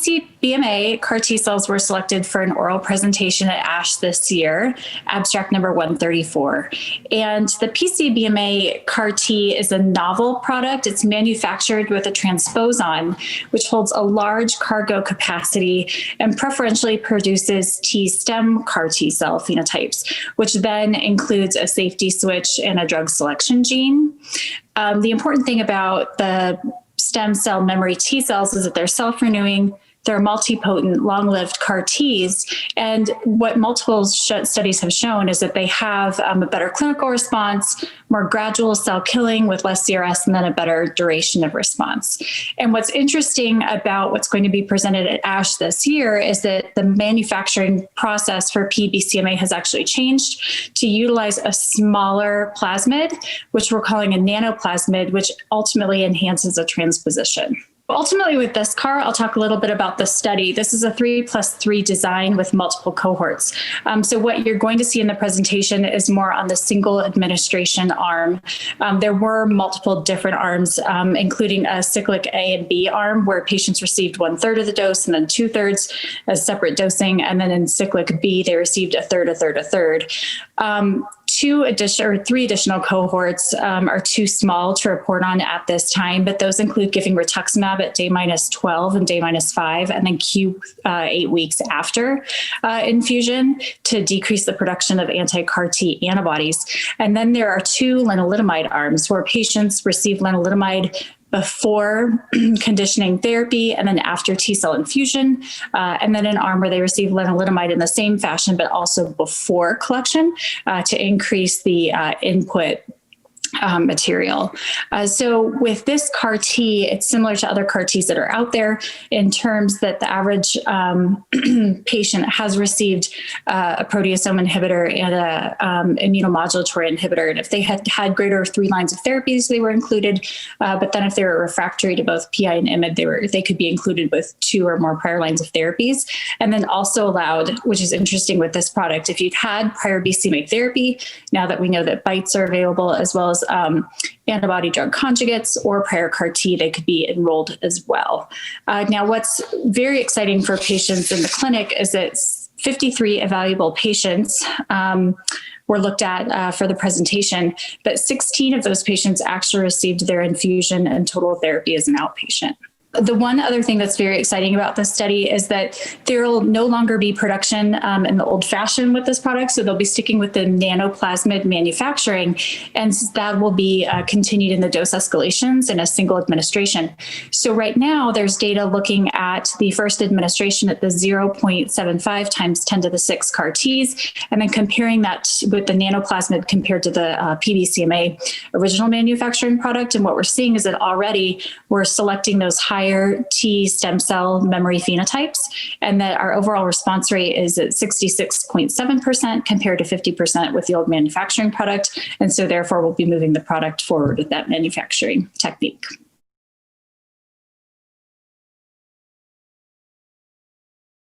P-BCMA CAR-T cells were selected for an oral presentation at ASH this year, abstract number 134. And the P-BCMA CAR-T is a novel product. It's manufactured with a transposon, which holds a large cargo capacity and preferentially produces T-stem CAR-T cell phenotypes, which then includes a safety switch and a drug selection gene. The important thing about the stem cell memory T cells is that they're self-renewing, they're multipotent, long-lived CAR-Ts, and what multiple studies have shown is that they have a better clinical response, more gradual cell killing with less CRS, and then a better duration of response. And what's interesting about what's going to be presented at ASH this year is that the manufacturing process for P-BCMA has actually changed to utilize a smaller plasmid, which we're calling a nanoplasmid, which ultimately enhances a transposition. Ultimately, with this CAR, I'll talk a little bit about the study. This is a 3+3 design with multiple cohorts. So what you're going to see in the presentation is more on the single administration arm. There were multiple different arms, including a cyclic A and B arm, where patients received 1/3 of the dose and then 2/3 as separate dosing. And then in cyclic B, they received a third, a third, a third. Three additional cohorts are too small to report on at this time, but those include giving rituximab at day -12 and day -5, and then Q8 weeks after infusion to decrease the production of anti-CAR-T antibodies. And then there are 2 lenalidomide arms where patients receive lenalidomide before conditioning therapy and then after T-cell infusion, and then an arm where they receive lenalidomide in the same fashion, but also before collection to increase the input material. So with this CAR-T, it's similar to other CAR-Ts that are out there in terms that the average patient has received a proteasome inhibitor and a immunomodulatory inhibitor. And if they had had greater 3 lines of therapies, they were included. But then if they were refractory to both PI and IMiD, they could be included with 2 or more prior lines of therapies. And then also allowed, which is interesting with this product, if you'd had prior BCMA therapy, now that we know that BiTEs are available, as well as antibody drug conjugates or prior CAR-T, they could be enrolled as well. Now, what's very exciting for patients in the clinic is that 53 evaluable patients were looked at for the presentation, but 16 of those patients actually received their infusion and total therapy as an outpatient. The one other thing that's very exciting about this study is that there will no longer be production in the old fashion with this product. So they'll be sticking with the nanoplasmid manufacturing, and that will be continued in the dose escalations in a single administration. So right now there's data looking at the first administration at the 0.75 times 10 to the 6 CAR-Ts, and then comparing that with the nanoplasmid compared to the P-BCMA original manufacturing product. And what we're seeing is that already we're selecting those higher T stem cell memory phenotypes, and that our overall response rate is at 66.7% compared to 50% with the old manufacturing product. And so therefore we'll be moving the product forward with that manufacturing technique.